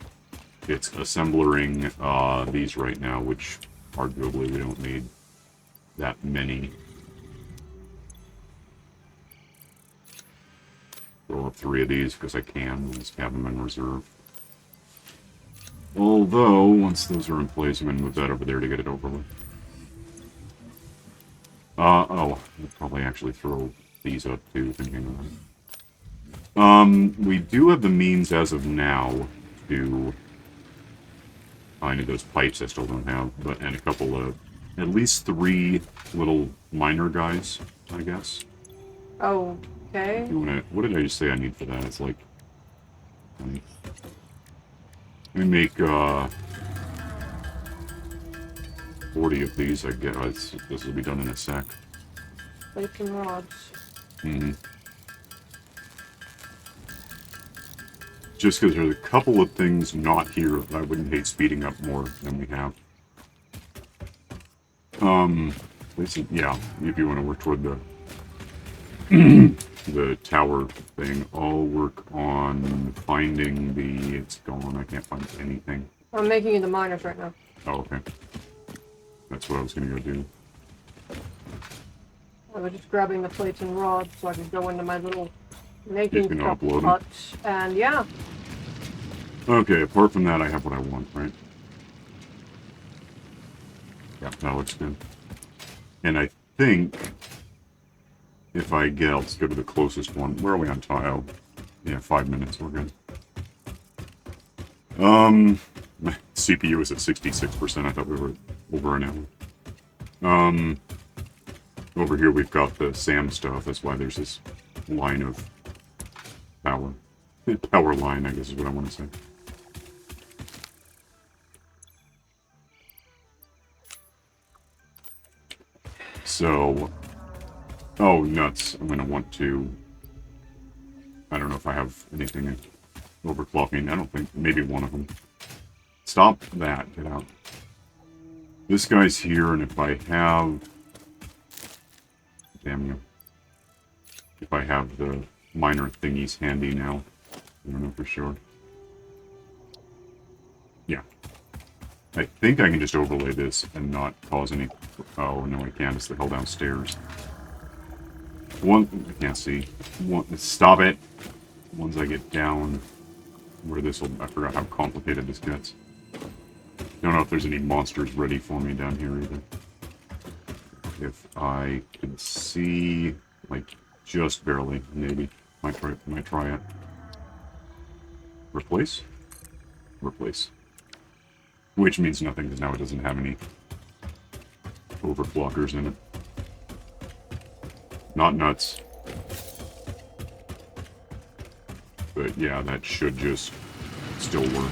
It's assembling these right now, which arguably we don't need that many. Throw up 3 of these because I can. We'll just have them in reserve. Although, once those are in place, I'm going to move that over there to get it over with. Oh, we'll probably actually throw these up too, thinking of it. We do have the means as of now to... I need those pipes I still don't have, but and a couple of... At least 3 little miner guys, I guess. Okay. You wanna, what did I just say I need for that? It's like... Let me make, 40 of these, I guess. This will be done in a sec. Plates and rods. Just because there's a couple of things not here that I wouldn't hate speeding up more than we have. Yeah, if you want to work toward the the tower thing, I'll work on finding the... It's gone, I can't find anything. I'm making you the miners right now. Oh, okay. That's what I was going to go do. I was just grabbing the plates and rods so I could go into my little making can stuff upload 'em. hut, and yeah. Okay, apart from that, I have what I want, right? Yeah, that looks good. And I think if I get, let's go to the closest one. Where are we on tile? Yeah, 5 minutes, we're good. My CPU is at 66%. I thought we were over an hour. Over here we've got the SAM stuff. That's why there's this line of power. Power line, I guess is what I want to say. So, oh nuts, I'm going to want to, I don't know if I have anything overclocking, I don't think, maybe one of them. Stop that, get out. This guy's here, and if I have, damn you, if I have the minor thingies handy now. I don't know for sure. Yeah. I think I can just overlay this and not cause any... Oh, no, I can't. It's the hell downstairs. One... I can't see. One... Stop it! Once I get down where this will... I forgot how complicated this gets. Don't know if there's any monsters ready for me down here either. If I could see... Like, just barely, maybe. Might try it. Replace? Replace. Which means nothing, because now it doesn't have any overclockers in it. Not nuts. But yeah, that should just still work.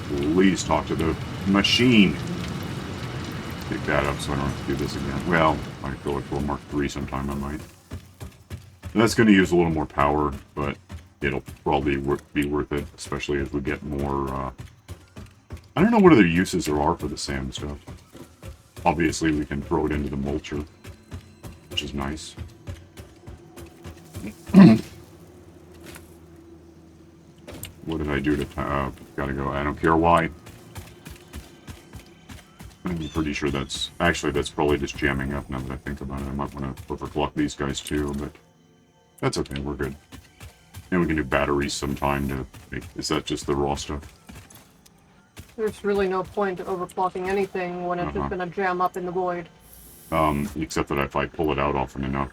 Please talk to the machine! Pick that up so I don't have to do this again. Well, if I go to a Mark III sometime, I might. That's going to use a little more power, but it'll probably be worth it, especially as we get more, I don't know what other uses there are for the sand stuff. Obviously, we can throw it into the mulcher, which is nice. What did I do to... gotta go. I don't care why. I'm pretty sure that's... Actually, that's probably just jamming up now that I think about it. I might want to overclock these guys too, but... That's okay, we're good. And we can do batteries sometime to make... Is that just the raw stuff? There's really no point to overclocking anything when it's just gonna jam up in the void. Except that if I pull it out often enough.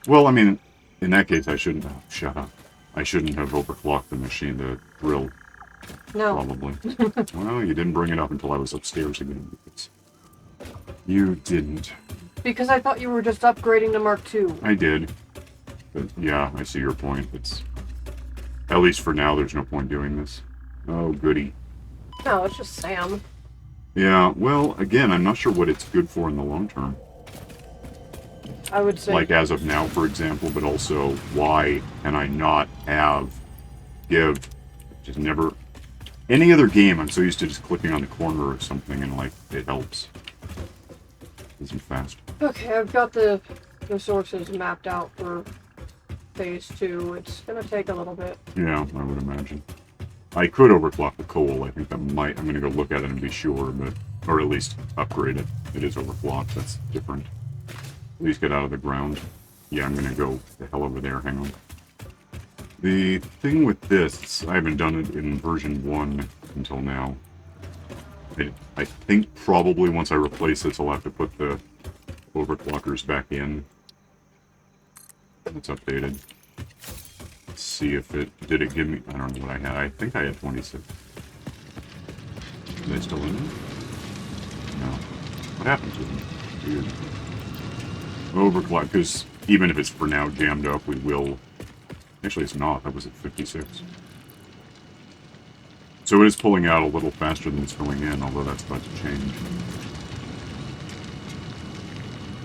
Well, I mean, in that case, I shouldn't... Oh, shut up. I shouldn't have overclocked the machine, the drill. No. Probably. Well, you didn't bring it up until I was upstairs again. You didn't. Because I thought you were just upgrading to Mark II. I did. But yeah, I see your point. It's... At least for now, there's no point doing this. Oh, goody. No, it's just Sam. Yeah, well, again, I'm not sure what it's good for in the long term. I would say... Like as of now, for example, but also why can I not give, just never... Any other game, I'm so used to just clicking on the corner of something and, like, it helps. Isn't fast. Okay, I've got the resources mapped out for phase 2. It's gonna take a little bit. Yeah, I would imagine. I could overclock the coal. I think that might... I'm gonna go look at it and be sure, but... Or at least upgrade it. It is overclocked. That's different. At least get out of the ground. Yeah, I'm gonna go the hell over there. Hang on. The thing with this, I haven't done it in version 1 until now. I think probably once I replace this, I'll have to put the overclockers back in. It's updated. Let's see if it... Did it give me... I don't know what I had. I think I had 26. Are they still in there? No. What happened to them? Weird. Overclock, because even if it's for now jammed up, we will... Actually, it's not. That was at 56. So it is pulling out a little faster than it's going in, although that's about to change.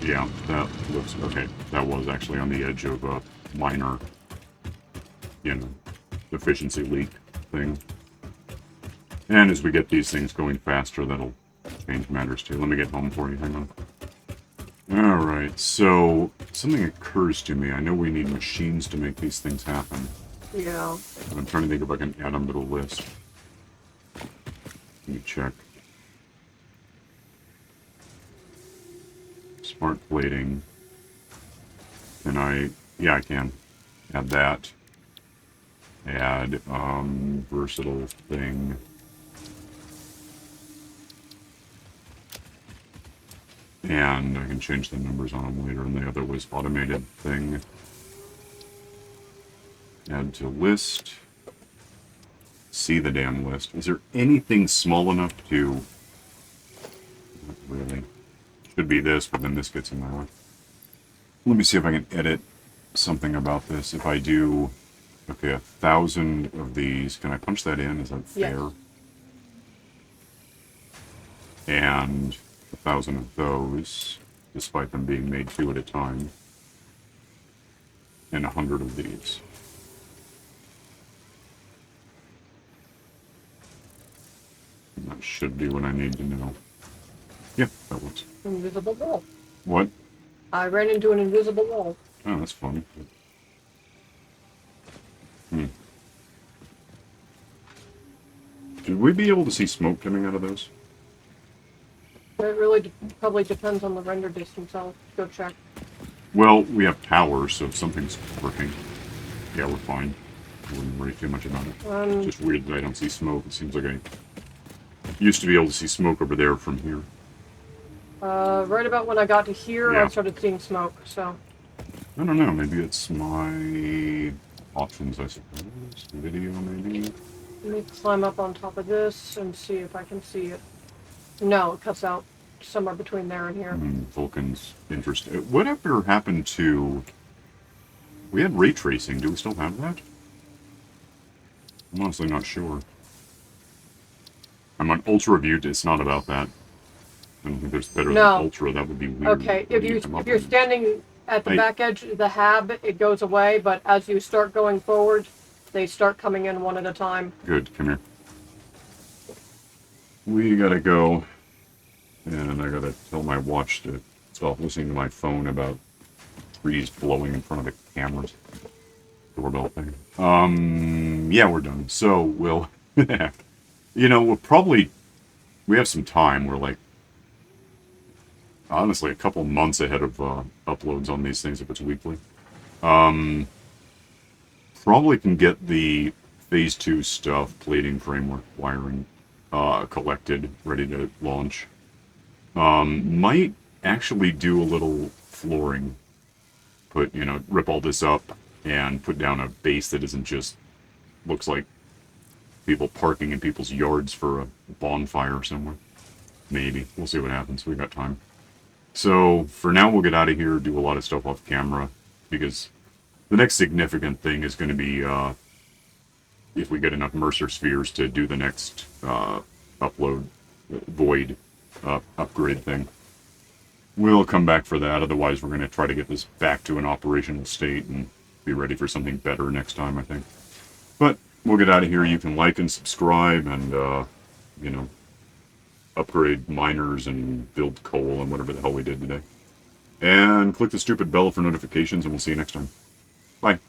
Yeah, that looks... Okay, that was actually on the edge of a minor, you know, efficiency leak thing. And as we get these things going faster, that'll change matters too. Let me get home for you. Hang on. Alright, so something occurs to me. I know we need machines to make these things happen. Yeah. But I'm trying to think if I can add them to the list. Let me check. Smart plating. Can I... Yeah, I can. Add that. Add, versatile thing. And I can change the numbers on them later, and the other was automated thing. Add to list. See the damn list. Is there anything small enough to... Not really. Should be this, but then this gets in my way. Let me see if I can edit something about this. If I do... Okay, 1,000 of these. Can I punch that in? Is that fair? Yes. And... 1,000 of those, despite them being made 2 at a time, and 100 of these. And that should be what I need to know. Yeah, that works. Invisible wall. What? I ran into an invisible wall. Oh, that's funny. Hmm. Should we be able to see smoke coming out of those? It really probably depends on the render distance. I'll go check. Well, we have power, so if something's working, yeah, we're fine. I wouldn't worry too much about it. It's just weird that I don't see smoke. It seems like I used to be able to see smoke over there from here. Right about when I got to here, Yeah. I started seeing smoke, so. I don't know. Maybe it's my options, I suppose. Video, maybe. Let me climb up on top of this and see if I can see it. No, it cuts out somewhere between there and here. Vulcan's interesting. Whatever happened to... We had ray tracing. Do we still have that? I'm honestly not sure. I'm on Ultra View. It's not about that. I don't think there's better No. than Ultra. That would be weird. Okay, What do if come up you're with? standing at the Hey. back edge of the hab, it goes away, but as you start going forward, they start coming in one at a time. Good, come here. We gotta go. And I gotta tell my watch to stop listening to my phone about trees blowing in front of the cameras. Doorbell thing. Yeah, we're done. So, we'll... we'll probably... We have some time. We're like... Honestly, a couple months ahead of uploads on these things if it's weekly. Probably can get the Phase 2 stuff, plating, framework, wiring, collected, ready to launch. Might actually do a little flooring. Rip all this up and put down a base that isn't just looks like people parking in people's yards for a bonfire somewhere. Maybe. We'll see what happens. We've got time. So, for now, we'll get out of here, do a lot of stuff off camera, because the next significant thing is going to be, if we get enough Mercer spheres to do the next, upload, void, upgrade thing. We'll come back for that, otherwise we're going to try to get this back to an operational state and be ready for something better next time, I think. But, we'll get out of here. You can like and subscribe and, upgrade miners and build coal and whatever the hell we did today. And click the stupid bell for notifications, and we'll see you next time. Bye.